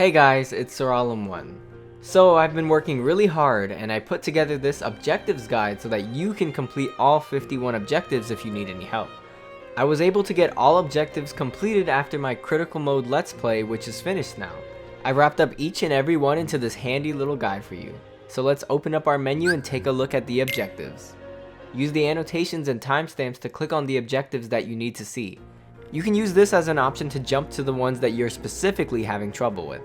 Hey guys, it's Siralum1. So I've been working really hard and I put together this objectives guide so that you can complete all 51 objectives if you need any help. I was able to get all objectives completed after my critical mode let's play, which is finished now. I wrapped up each and every one into this handy little guide for you. So let's open up our menu and take a look at the objectives. Use the annotations and timestamps to click on the objectives that you need to see. You can use this as an option to jump to the ones that you're specifically having trouble with.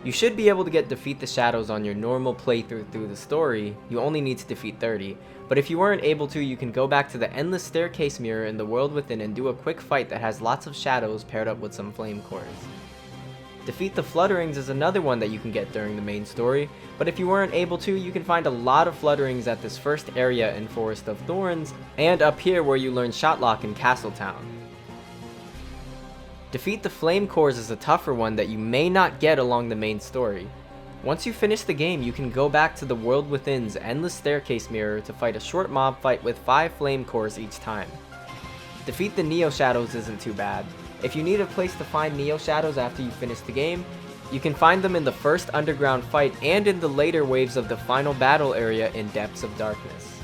You should be able to defeat the shadows on your normal playthrough through the story. You only need to defeat 30, but if you weren't able to, you can go back to the endless staircase mirror in the world within and do a quick fight that has lots of shadows paired up with some flame cores. Defeat the Flutterings is another one that you can get during the main story, but if you weren't able to, you can find a lot of Flutterings at this first area in Forest of Thorns, and up here where you learn Shotlock in Castletown. Defeat the Flame Cores is a tougher one that you may not get along the main story. Once you finish the game, you can go back to the world within's endless staircase mirror to fight a short mob fight with 5 Flame Cores each time. Defeat the Neoshadows isn't too bad. If you need a place to find Neoshadows after you finish the game, you can find them in the first underground fight and in the later waves of the final battle area in Depths of Darkness.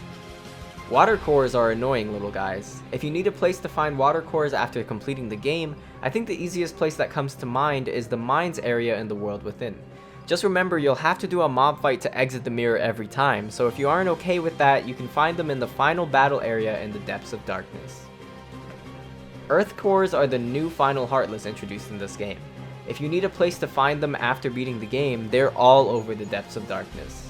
Water cores are annoying little guys. If you need a place to find water cores after completing the game, I think the easiest place that comes to mind is the mines area in the world within. Just remember, you'll have to do a mob fight to exit the mirror every time, so if you aren't okay with that, you can find them in the final battle area in the Depths of Darkness. Earth cores are the new final heartless introduced in this game. If you need a place to find them after beating the game, they're all over the Depths of Darkness.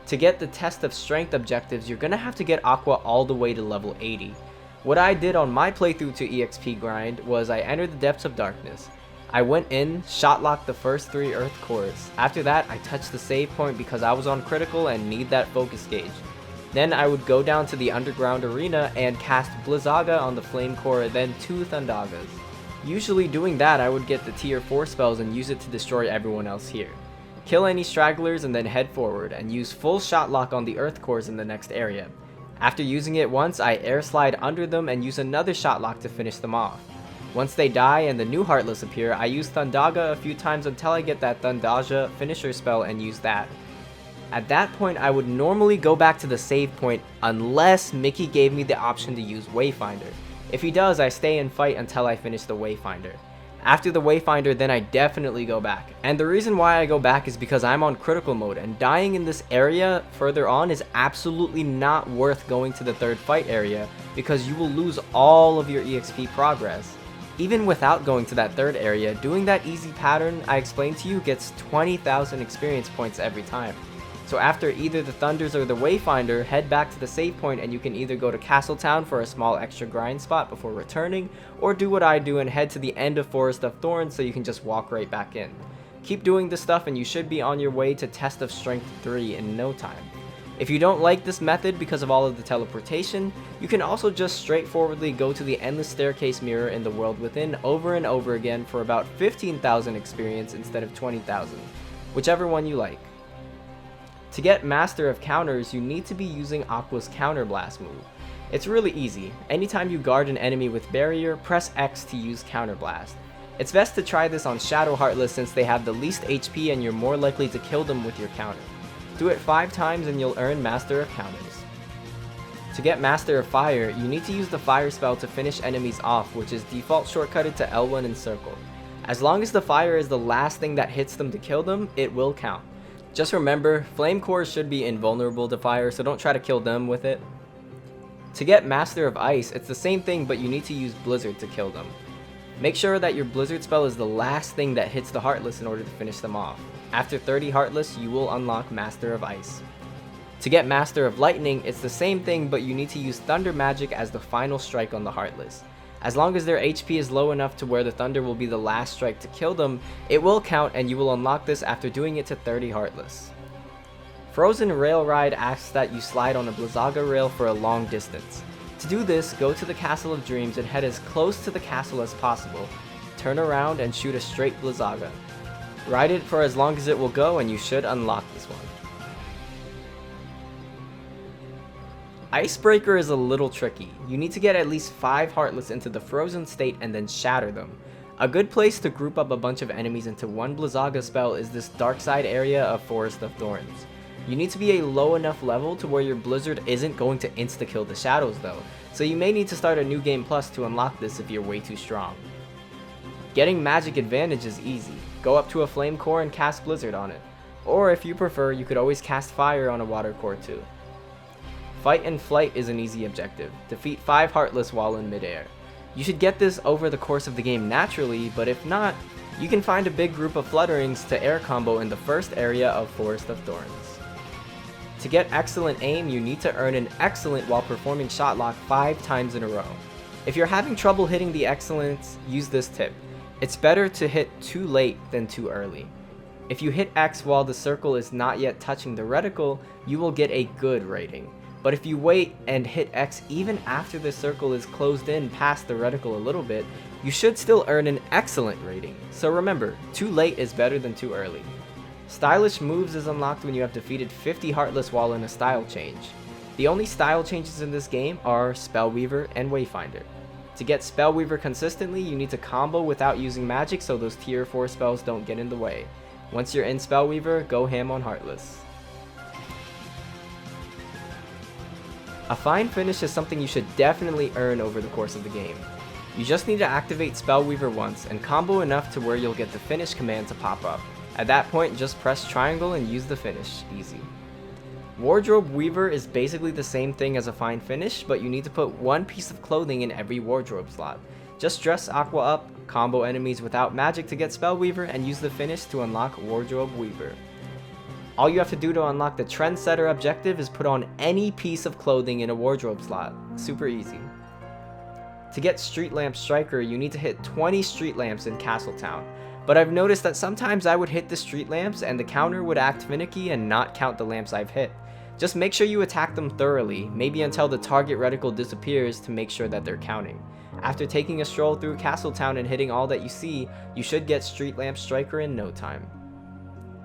To get the test of strength objectives, you're gonna have to get Aqua all the way to level 80. What I did on my playthrough to EXP grind was I entered the Depths of Darkness. I went in, shotlocked the first 3 earth cores. After that, I touched the save point because I was on critical and need that focus gauge. Then I would go down to the underground arena and cast Blizzaga on the flame core, then 2 Thundagas. Usually doing that, I would get the tier 4 spells and use it to destroy everyone else here. Kill any stragglers and then head forward, and use full shotlock on the earth cores in the next area. After using it once, I air slide under them and use another shotlock to finish them off. Once they die and the new heartless appear, I use Thundaga a few times until I get that Thundaga finisher spell and use that. At that point, I would normally go back to the save point unless Mickey gave me the option to use Wayfinder. If he does, I stay and fight until I finish the Wayfinder. After the Wayfinder, then I definitely go back. And the reason why I go back is because I'm on critical mode, and dying in this area further on is absolutely not worth going to the third fight area because you will lose all of your EXP progress. Even without going to that third area, doing that easy pattern I explained to you gets 20,000 experience points every time. So after either the Thunders or the Wayfinder, head back to the save point and you can either go to Castletown for a small extra grind spot before returning, or do what I do and head to the end of Forest of Thorns so you can just walk right back in. Keep doing this stuff and you should be on your way to Test of Strength 3 in no time. If you don't like this method because of all of the teleportation, you can also just straightforwardly go to the endless staircase mirror in the world within over and over again for about 15,000 experience instead of 20,000, whichever one you like. To get Master of Counters, you need to be using Aqua's Counter Blast move. It's really easy. Anytime you guard an enemy with barrier, press X to use Counter Blast. It's best to try this on Shadow Heartless since they have the least HP and you're more likely to kill them with your counter. Do it 5 times and you'll earn Master of Counters. To get Master of Fire, you need to use the fire spell to finish enemies off, which is default shortcutted to L1 and circle. As long as the fire is the last thing that hits them to kill them, it will count. Just remember, flame cores should be invulnerable to fire, so don't try to kill them with it. To get Master of Ice, it's the same thing, but you need to use Blizzard to kill them. Make sure that your Blizzard spell is the last thing that hits the Heartless in order to finish them off. After 30 Heartless, you will unlock Master of Ice. To get Master of Lightning, it's the same thing, but you need to use Thunder Magic as the final strike on the Heartless. As long as their HP is low enough to where the Thunder will be the last strike to kill them, it will count and you will unlock this after doing it to 30 Heartless. Frozen Rail Ride asks that you slide on a Blizzaga rail for a long distance. To do this, go to the Castle of Dreams and head as close to the castle as possible. Turn around and shoot a straight Blizzaga. Ride it for as long as it will go and you should unlock this one. Icebreaker is a little tricky. You need to get at least 5 Heartless into the frozen state and then shatter them. A good place to group up a bunch of enemies into one Blizzaga spell is this Darkside area of Forest of Thorns. You need to be a low enough level to where your Blizzard isn't going to insta-kill the shadows though, so you may need to start a new game plus to unlock this if you're way too strong. Getting magic advantage is easy. Go up to a flame core and cast Blizzard on it. Or if you prefer, you could always cast fire on a water core too. Fight and Flight is an easy objective. Defeat 5 Heartless while in midair. You should get this over the course of the game naturally, but if not, you can find a big group of Flutterings to air combo in the first area of Forest of Thorns. To get Excellent Aim, you need to earn an Excellent while performing Shot Lock 5 times in a row. If you're having trouble hitting the Excellents, use this tip. It's better to hit too late than too early. If you hit X while the circle is not yet touching the reticle, you will get a good rating. But if you wait and hit X even after the circle is closed in past the reticle a little bit, you should still earn an excellent rating. So remember, too late is better than too early. Stylish Moves is unlocked when you have defeated 50 Heartless while in a style change. The only style changes in this game are Spellweaver and Wayfinder. To get Spellweaver consistently, you need to combo without using magic so those tier 4 spells don't get in the way. Once you're in Spellweaver, go ham on Heartless. A fine finish is something you should definitely earn over the course of the game. You just need to activate Spellweaver once and combo enough to where you'll get the finish command to pop up. At that point, just press triangle and use the finish. Easy. Wardrobe Weaver is basically the same thing as a fine finish, but you need to put one piece of clothing in every wardrobe slot. Just dress Aqua up, combo enemies without magic to get Spellweaver, and use the finish to unlock Wardrobe Weaver. All you have to do to unlock the Trendsetter objective is put on any piece of clothing in a wardrobe slot. Super easy. To get Street Lamp Striker, you need to hit 20 street lamps in Castletown. But I've noticed that sometimes I would hit the street lamps and the counter would act finicky and not count the lamps I've hit. Just make sure you attack them thoroughly, maybe until the target reticle disappears to make sure that they're counting. After taking a stroll through Castletown and hitting all that you see, you should get Street Lamp Striker in no time.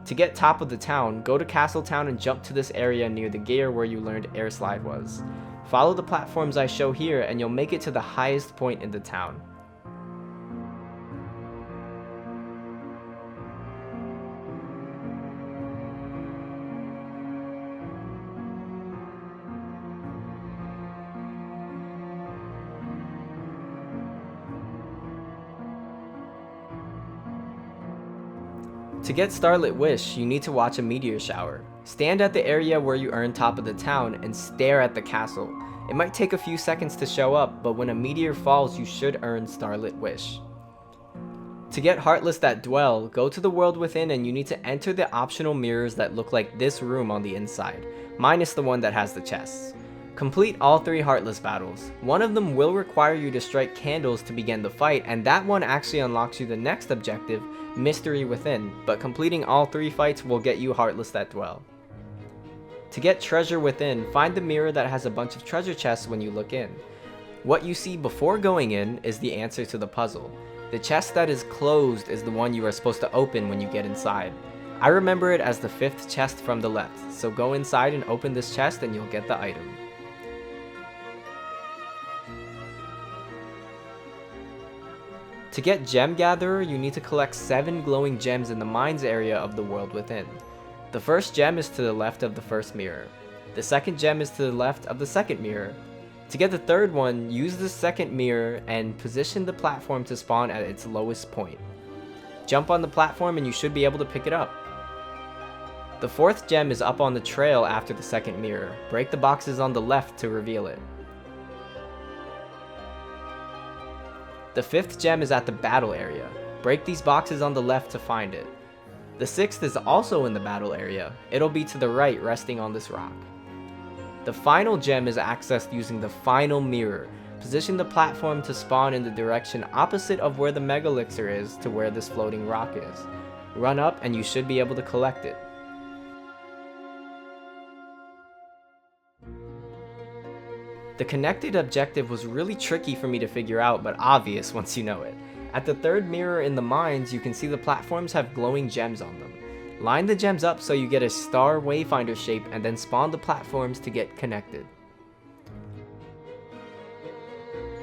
To get top of the town, go to Castletown and jump to this area near the gear where you learned Air Slide was. Follow the platforms I show here and you'll make it to the highest point in the town. To get Starlit Wish, you need to watch a meteor shower. Stand at the area where you earn top of the town and stare at the castle. It might take a few seconds to show up, but when a meteor falls, you should earn Starlit Wish. To get Heartless that dwell, go to the world within and you need to enter the optional mirrors that look like this room on the inside, minus the one that has the chests. Complete all 3 Heartless battles. One of them will require you to strike candles to begin the fight, and that one actually unlocks you the next objective, Mystery Within, but completing all 3 fights will get you Heartless that dwell. To get Treasure Within, find the mirror that has a bunch of treasure chests when you look in. What you see before going in is the answer to the puzzle. The chest that is closed is the one you are supposed to open when you get inside. I remember it as the 5th chest from the left, so go inside and open this chest and you'll get the item. To get Gem Gatherer, you need to collect 7 glowing gems in the mines area of the world within. The first gem is to the left of the first mirror. The second gem is to the left of the second mirror. To get the third one, use the second mirror and position the platform to spawn at its lowest point. Jump on the platform and you should be able to pick it up. The fourth gem is up on the trail after the second mirror. Break the boxes on the left to reveal it. The fifth gem is at the battle area. Break these boxes on the left to find it. The sixth is also in the battle area. It'll be to the right, resting on this rock. The final gem is accessed using the final mirror. Position the platform to spawn in the direction opposite of where the mega elixir is to where this floating rock is. Run up and you should be able to collect it. The connected objective was really tricky for me to figure out, but obvious once you know it. At the third mirror in the mines, you can see the platforms have glowing gems on them. Line the gems up so you get a star wayfinder shape and then spawn the platforms to get connected.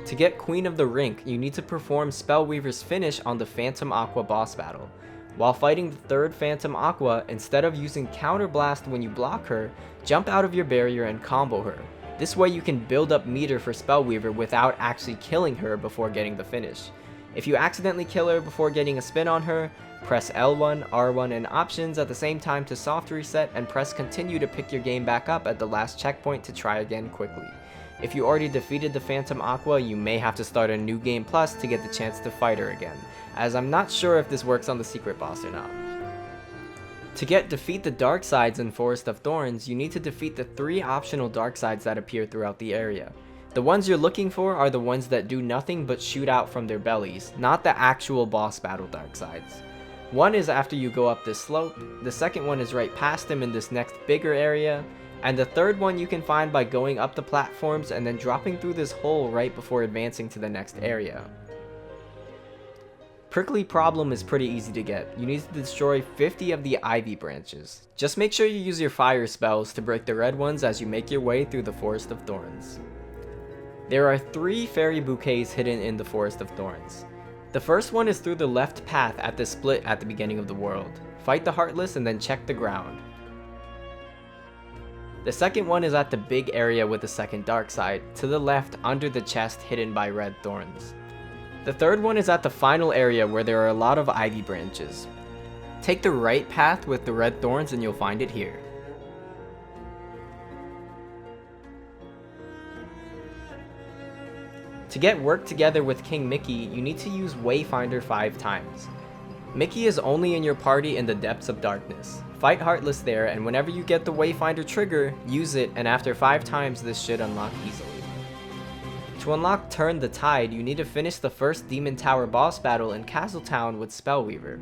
To get Queen of the Rink, you need to perform Spellweaver's finish on the Phantom Aqua boss battle. While fighting the third Phantom Aqua, instead of using Counter Blast when you block her, jump out of your barrier and combo her. This way you can build up meter for Spellweaver without actually killing her before getting the finish. If you accidentally kill her before getting a spin on her, press L1, R1 and options at the same time to soft reset and press continue to pick your game back up at the last checkpoint to try again quickly. If you already defeated the Phantom Aqua, you may have to start a new game plus to get the chance to fight her again, as I'm not sure if this works on the secret boss or not. To defeat the Darksides in Forest of Thorns, you need to defeat the 3 optional Darksides that appear throughout the area. The ones you're looking for are the ones that do nothing but shoot out from their bellies, not the actual boss battle Darksides. One is after you go up this slope, the second one is right past them in this next bigger area, and the third one you can find by going up the platforms and then dropping through this hole right before advancing to the next area. Prickly Problem is pretty easy to get. You need to destroy 50 of the ivy branches. Just make sure you use your fire spells to break the red ones as you make your way through the Forest of Thorns. There are 3 fairy bouquets hidden in the Forest of Thorns. The first one is through the left path at the split at the beginning of the world. Fight the Heartless and then check the ground. The second one is at the big area with the second Darkside, to the left under the chest hidden by red thorns. The third one is at the final area where there are a lot of ivy branches. Take the right path with the red thorns and you'll find it here. To work together with King Mickey, you need to use Wayfinder 5 times. Mickey is only in your party in the depths of darkness. Fight Heartless there, and whenever you get the Wayfinder trigger, use it, and after 5 times this should unlock easily. To unlock Turn the Tide, you need to finish the first Demon Tower boss battle in Castletown with Spellweaver.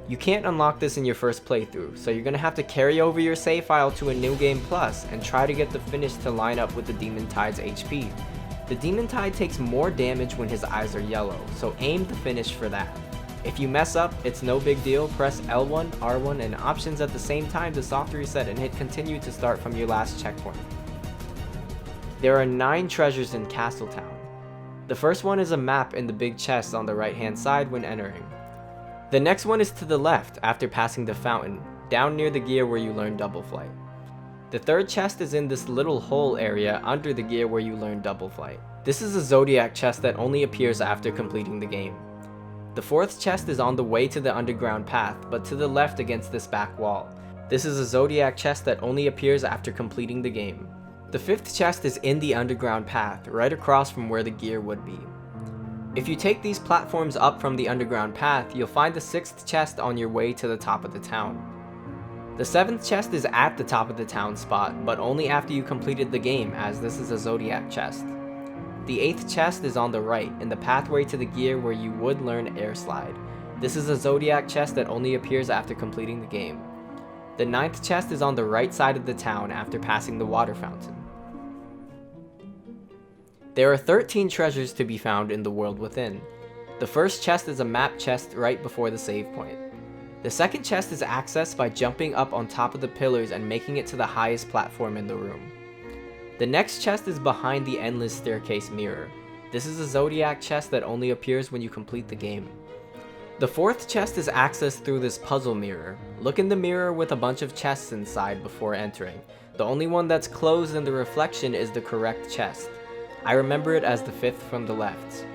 You can't unlock this in your first playthrough, so you're gonna have to carry over your save file to a new game plus and try to get the finish to line up with the Demon Tide's HP. The Demon Tide takes more damage when his eyes are yellow, so aim the finish for that. If you mess up, it's no big deal, press L1, R1 and options at the same time to soft reset and hit continue to start from your last checkpoint. There are 9 treasures in Castletown. The first one is a map in the big chest on the right hand side when entering. The next one is to the left after passing the fountain, down near the gear where you learn double flight. The third chest is in this little hole area under the gear where you learn double flight. This is a Zodiac chest that only appears after completing the game. The fourth chest is on the way to the underground path, but to the left against this back wall. This is a Zodiac chest that only appears after completing the game. The fifth chest is in the underground path, right across from where the gear would be. If you take these platforms up from the underground path, you'll find the sixth chest on your way to the top of the town. The seventh chest is at the top of the town spot, but only after you completed the game, as this is a Zodiac chest. The 8th chest is on the right, in the pathway to the gear where you would learn Air Slide. This is a Zodiac chest that only appears after completing the game. The 9th chest is on the right side of the town after passing the water fountain. There are 13 treasures to be found in the world within. The first chest is a map chest right before the save point. The second chest is accessed by jumping up on top of the pillars and making it to the highest platform in the room. The next chest is behind the endless staircase mirror. This is a Zodiac chest that only appears when you complete the game. The fourth chest is accessed through this puzzle mirror. Look in the mirror with a bunch of chests inside before entering. The only one that's closed in the reflection is the correct chest. I remember it as the 5th from the left.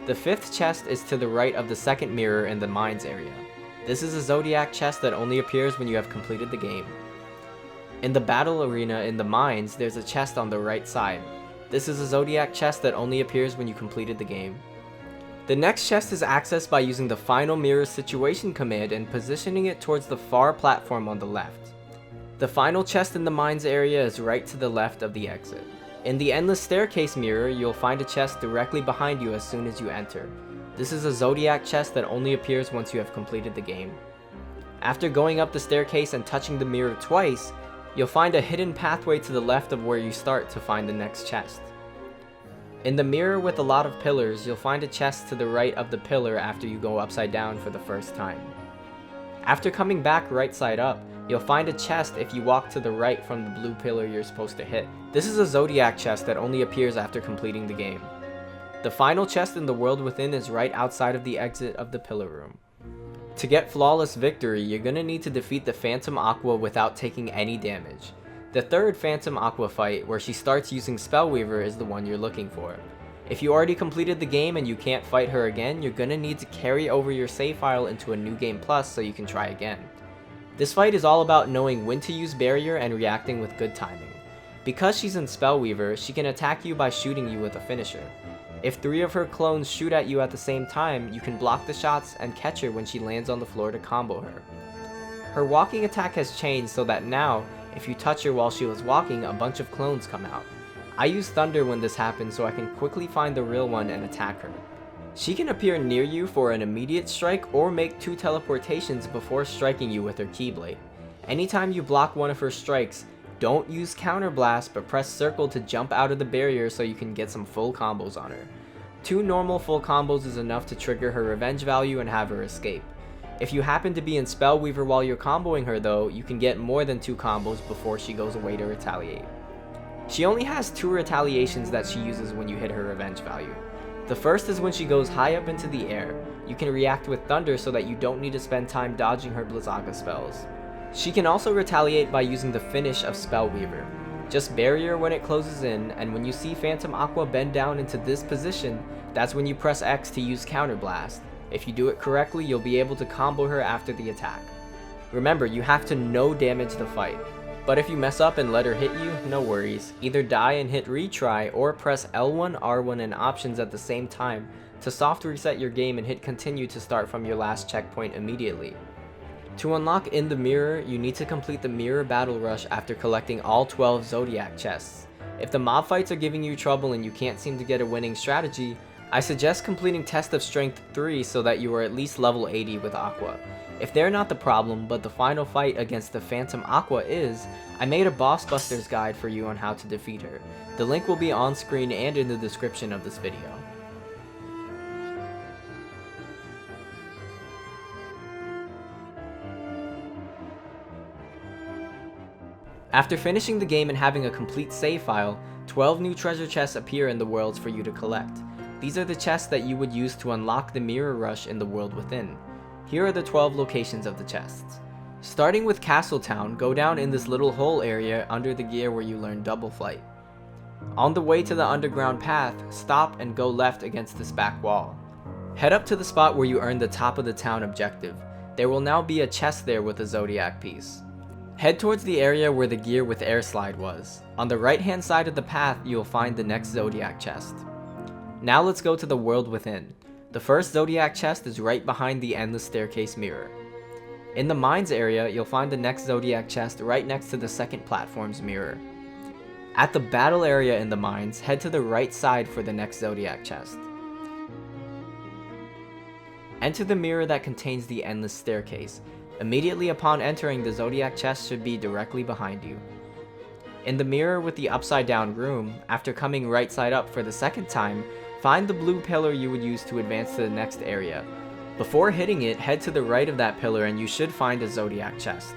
The 5th chest is to the right of the second mirror in the mines area. This is a Zodiac chest that only appears when you have completed the game. In the battle arena in the mines, there's a chest on the right side. This is a Zodiac chest that only appears when you completed the game. The next chest is accessed by using the final mirror situation command and positioning it towards the far platform on the left. The final chest in the mines area is right to the left of the exit. In the endless staircase mirror, you'll find a chest directly behind you as soon as you enter. This is a Zodiac chest that only appears once you have completed the game. After going up the staircase and touching the mirror twice, you'll find a hidden pathway to the left of where you start to find the next chest. In the mirror with a lot of pillars, you'll find a chest to the right of the pillar after you go upside down for the first time. After coming back right side up, you'll find a chest if you walk to the right from the blue pillar you're supposed to hit. This is a Zodiac chest that only appears after completing the game. The final chest in the world within is right outside of the exit of the pillar room. To get flawless victory, you're gonna need to defeat the Phantom Aqua without taking any damage. The third Phantom Aqua fight, where she starts using Spellweaver, is the one you're looking for. If you already completed the game and you can't fight her again, you're gonna need to carry over your save file into a new game plus so you can try again. This fight is all about knowing when to use barrier and reacting with good timing. Because she's in Spellweaver, she can attack you by shooting you with a finisher. If 3 of her clones shoot at you at the same time, you can block the shots and catch her when she lands on the floor to combo her. Her walking attack has changed so that now, if you touch her while she was walking, a bunch of clones come out. I use Thunder when this happens so I can quickly find the real one and attack her. She can appear near you for an immediate strike or make 2 teleportations before striking you with her Keyblade. Anytime you block one of her strikes, don't use Counter Blast but press circle to jump out of the barrier so you can get some full combos on her. 2 normal full combos is enough to trigger her revenge value and have her escape. If you happen to be in Spellweaver while you're comboing her though, you can get more than 2 combos before she goes away to retaliate. She only has 2 retaliations that she uses when you hit her revenge value. The first is when she goes high up into the air. You can react with Thunder so that you don't need to spend time dodging her Blizzaga spells. She can also retaliate by using the finish of Spellweaver. Just barrier when it closes in, and when you see Phantom Aqua bend down into this position, that's when you press X to use Counter Blast. If you do it correctly, you'll be able to combo her after the attack. Remember, you have to no damage the fight. But if you mess up and let her hit you, no worries. Either die and hit retry, or press L1, R1 and options at the same time to soft reset your game and hit continue to start from your last checkpoint immediately. To unlock In the Mirror, you need to complete the Mirror Battle Rush after collecting all 12 Zodiac chests. If the mob fights are giving you trouble and you can't seem to get a winning strategy, I suggest completing Test of Strength 3 so that you are at least level 80 with Aqua. If they're not the problem, but the final fight against the Phantom Aqua is, I made a Boss Busters guide for you on how to defeat her. The link will be on screen and in the description of this video. After finishing the game and having a complete save file, 12 new treasure chests appear in the worlds for you to collect. These are the chests that you would use to unlock the Mirror Rush in the world within. Here are the 12 locations of the chests. Starting with Castletown, go down in this little hole area under the gear where you learn Double Flight. On the way to the underground path, stop and go left against this back wall. Head up to the spot where you earned the Top of the Town objective. There will now be a chest there with a Zodiac piece. Head towards the area where the gear with air slide was. On the right hand side of the path, you will find the next Zodiac chest. Now let's go to the world within. The first Zodiac chest is right behind the endless staircase mirror. In the mines area, you'll find the next Zodiac chest right next to the second platform's mirror. At the battle area in the mines, head to the right side for the next Zodiac chest. Enter the mirror that contains the endless staircase. Immediately upon entering, the Zodiac chest should be directly behind you. In the mirror with the upside down room, after coming right side up for the second time, find the blue pillar you would use to advance to the next area. Before hitting it, head to the right of that pillar and you should find a Zodiac chest.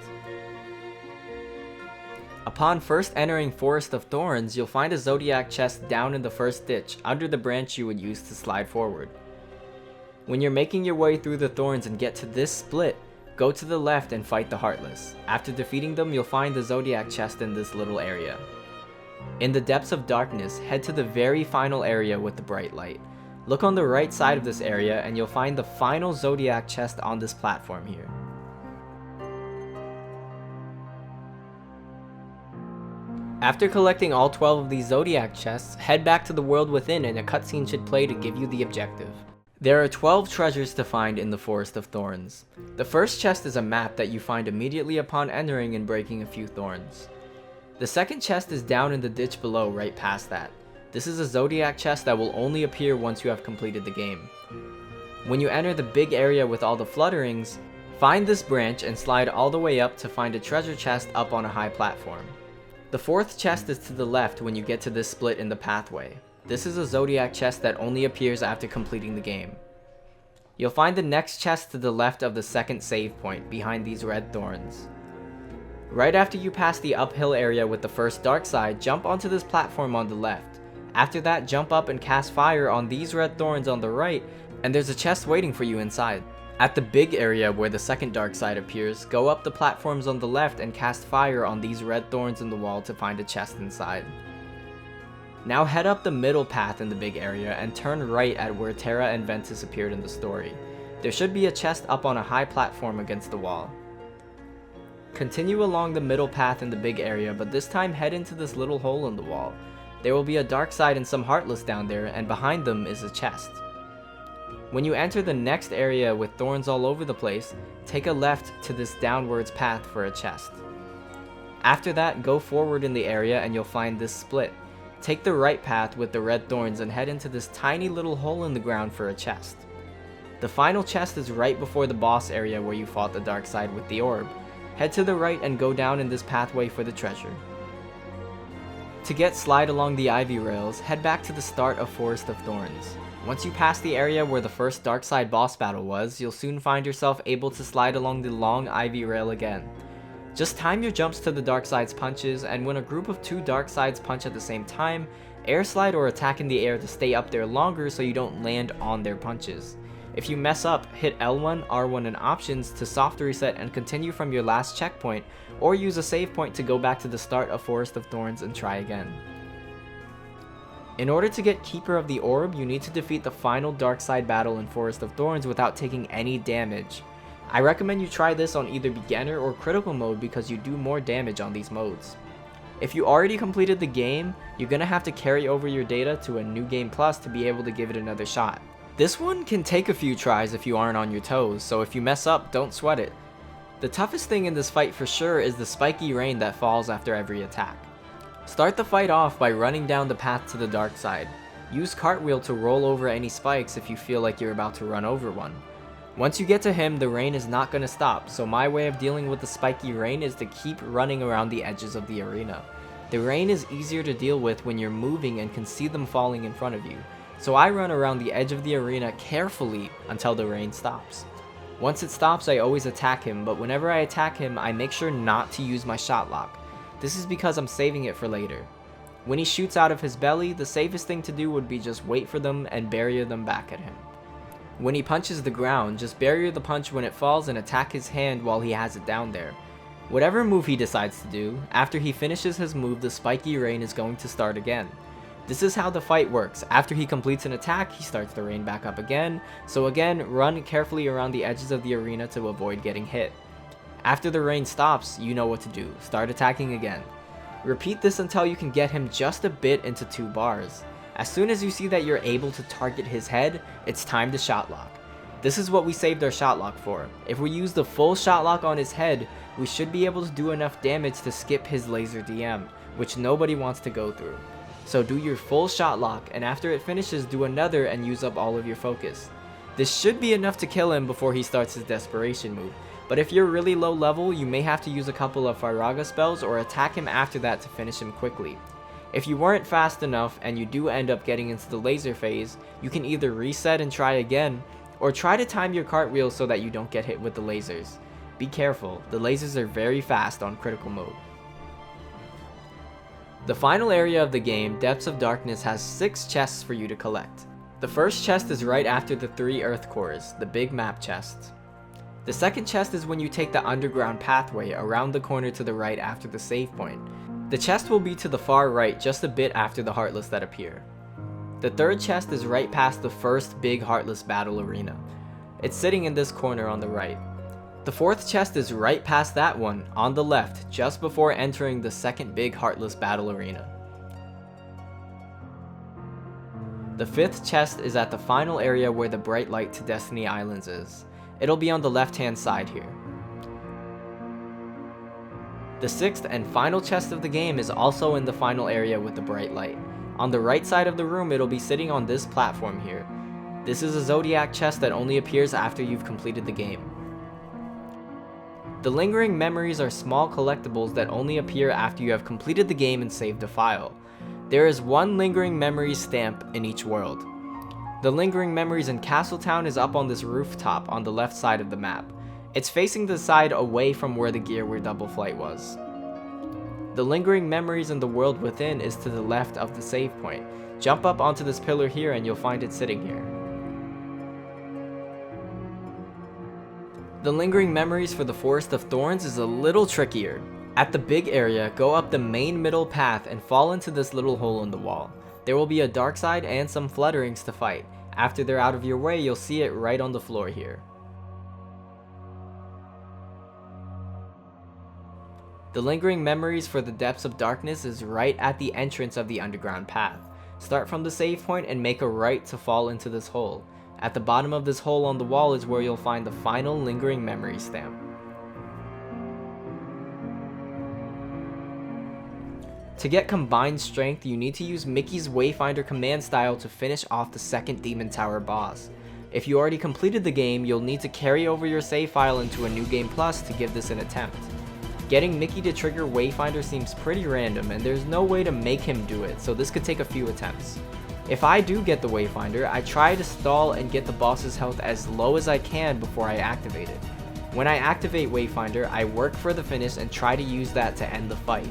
Upon first entering Forest of Thorns, you'll find a Zodiac chest down in the first ditch, under the branch you would use to slide forward. When you're making your way through the thorns and get to this split, go to the left and fight the Heartless. After defeating them, you'll find the Zodiac chest in this little area. In the depths of darkness, head to the very final area with the bright light. Look on the right side of this area and you'll find the final Zodiac chest on this platform here. After collecting all 12 of these Zodiac chests, head back to the world within and a cutscene should play to give you the objective. There are 12 treasures to find in the Forest of Thorns. The first chest is a map that you find immediately upon entering and breaking a few thorns. The second chest is down in the ditch below, right past that. This is a Zodiac chest that will only appear once you have completed the game. When you enter the big area with all the Flutterings, find this branch and slide all the way up to find a treasure chest up on a high platform. The fourth chest is to the left when you get to this split in the pathway. This is a Zodiac chest that only appears after completing the game. You'll find the next chest to the left of the second save point, behind these red thorns. Right after you pass the uphill area with the first Darkside, jump onto this platform on the left. After that, jump up and cast fire on these red thorns on the right, and there's a chest waiting for you inside. At the big area where the second Darkside appears, go up the platforms on the left and cast fire on these red thorns in the wall to find a chest inside. Now head up the middle path in the big area and turn right at where Terra and Ventus appeared in the story. There should be a chest up on a high platform against the wall. Continue along the middle path in the big area, but this time head into this little hole in the wall. There will be a Darkside and some Heartless down there, and behind them is a chest. When you enter the next area with thorns all over the place, take a left to this downwards path for a chest. After that, go forward in the area and you'll find this split. Take the right path with the red thorns and head into this tiny little hole in the ground for a chest. The final chest is right before the boss area where you fought the Darkside with the orb. Head to the right and go down in this pathway for the treasure. To get slide along the ivy rails, head back to the start of Forest of Thorns. Once you pass the area where the first Darkside boss battle was, you'll soon find yourself able to slide along the long ivy rail again. Just time your jumps to the Darkside's punches, and when a group of two Darksides punch at the same time, air slide or attack in the air to stay up there longer so you don't land on their punches. If you mess up, hit L1, R1 and options to soft reset and continue from your last checkpoint, or use a save point to go back to the start of Forest of Thorns and try again. In order to get Keeper of the Orb, you need to defeat the final Darkside battle in Forest of Thorns without taking any damage. I recommend you try this on either beginner or critical mode because you do more damage on these modes. If you already completed the game, you're gonna have to carry over your data to a New Game Plus to be able to give it another shot. This one can take a few tries if you aren't on your toes, so if you mess up, don't sweat it. The toughest thing in this fight for sure is the spiky rain that falls after every attack. Start the fight off by running down the path to the Darkside. Use cartwheel to roll over any spikes if you feel like you're about to run over one. Once you get to him, the rain is not going to stop, so my way of dealing with the spiky rain is to keep running around the edges of the arena. The rain is easier to deal with when you're moving and can see them falling in front of you, so I run around the edge of the arena carefully until the rain stops. Once it stops, I always attack him, but whenever I attack him, I make sure not to use my shot lock. This is because I'm saving it for later. When he shoots out of his belly, the safest thing to do would be just wait for them and barrier them back at him. When he punches the ground, just barrier the punch when it falls and attack his hand while he has it down there. Whatever move he decides to do, after he finishes his move, the spiky rain is going to start again. This is how the fight works. After he completes an attack, he starts the rain back up again, so again, run carefully around the edges of the arena to avoid getting hit. After the rain stops, you know what to do. Start attacking again. Repeat this until you can get him just a bit into 2 bars. As soon as you see that you're able to target his head, it's time to shot lock. This is what we saved our shot lock for. If we use the full shot lock on his head, we should be able to do enough damage to skip his laser DM, which nobody wants to go through. So do your full shot lock, and after it finishes, do another and use up all of your focus. This should be enough to kill him before he starts his desperation move. But if you're really low level, you may have to use a couple of Firaga spells or attack him after that to finish him quickly. If you weren't fast enough and you do end up getting into the laser phase, you can either reset and try again, or try to time your cartwheel so that you don't get hit with the lasers. Be careful, the lasers are very fast on critical mode. The final area of the game, Depths of Darkness, has 6 chests for you to collect. The first chest is right after the 3 earth cores, the big map chest. The second chest is when you take the underground pathway around the corner to the right after the save point. The chest will be to the far right just a bit after the Heartless that appear. The The third chest is right past the first big heartless battle arena. It's sitting in this corner on the right. The fourth chest is right past that one, on the left, just before entering the second big heartless battle arena. The fifth chest is at the final area where the bright light to Destiny Islands is. It'll be on the left hand side here. The sixth and final chest of the game is also in the final area with the bright light. On the right side of the room, it'll be sitting on this platform here. This is a Zodiac chest that only appears after you've completed the game. The lingering memories are small collectibles that only appear after you have completed the game and saved a file. There is one lingering memory stamp in each world. The lingering memories in Castletown is up on this rooftop on the left side of the map. It's facing the side away from where the gear where Double Flight was. The lingering memories in the world within is to the left of the save point. Jump up onto this pillar here and you'll find it sitting here. The lingering memories for the Forest of Thorns is a little trickier. At the big area, go up the main middle path and fall into this little hole in the wall. There will be a Darkside and some Flutterings to fight. After they're out of your way, you'll see it right on the floor here. The lingering memories for the Depths of Darkness is right at the entrance of the underground path. Start from the save point and make a right to fall into this hole. At the bottom of this hole on the wall is where you'll find the final lingering memory stamp. To get combined strength, you need to use Mickey's Wayfinder command style to finish off the second Demon Tower boss. If you already completed the game, you'll need to carry over your save file into a New Game Plus to give this an attempt. Getting Mickey to trigger Wayfinder seems pretty random and there's no way to make him do it, so this could take a few attempts. If I do get the Wayfinder, I try to stall and get the boss's health as low as I can before I activate it. When I activate Wayfinder, I work for the finish and try to use that to end the fight.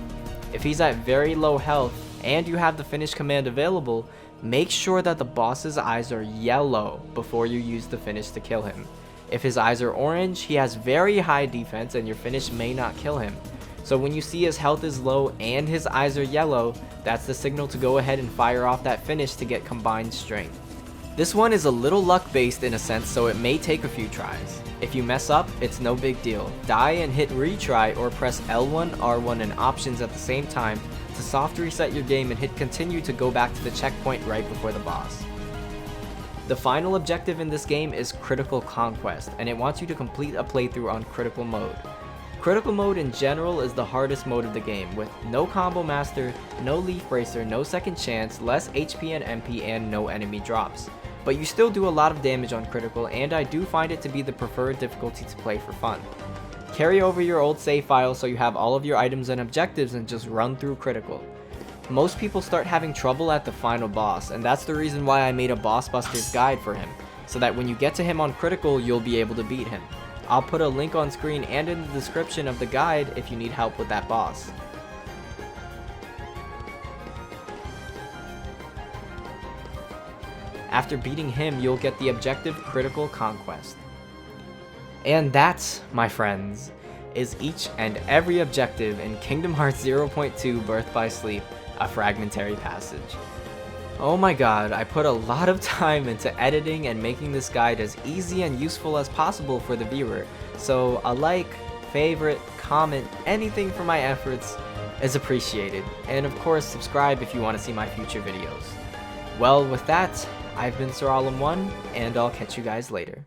If he's at very low health and you have the finish command available, make sure that the boss's eyes are yellow before you use the finish to kill him. If his eyes are orange, he has very high defense and your finish may not kill him. So when you see his health is low and his eyes are yellow, that's the signal to go ahead and fire off that finish to get combined strength. This one is a little luck based in a sense, so it may take a few tries. If you mess up, it's no big deal. Die and hit retry or press L1, R1 and options at the same time to soft reset your game and hit continue to go back to the checkpoint right before the boss. The final objective in this game is Critical Conquest, and it wants you to complete a playthrough on Critical Mode. Critical Mode in general is the hardest mode of the game, with no Combo Master, no Leaf Bracer, no Second Chance, less HP and MP, and no enemy drops. But you still do a lot of damage on Critical, and I do find it to be the preferred difficulty to play for fun. Carry over your old save file so you have all of your items and objectives and just run through Critical. Most people start having trouble at the final boss, and that's the reason why I made a Boss Busters guide for him, so that when you get to him on Critical, you'll be able to beat him. I'll put a link on screen and in the description of the guide if you need help with that boss. After beating him, you'll get the objective Critical Conquest. And that, my friends, is each and every objective in Kingdom Hearts 0.2 Birth by Sleep, a fragmentary passage. Oh my god, I put a lot of time into editing and making this guide as easy and useful as possible for the viewer, so a like, favorite, comment, anything for my efforts is appreciated, and of course subscribe if you want to see my future videos. Well, with that, I've been Sir Alum1, and I'll catch you guys later.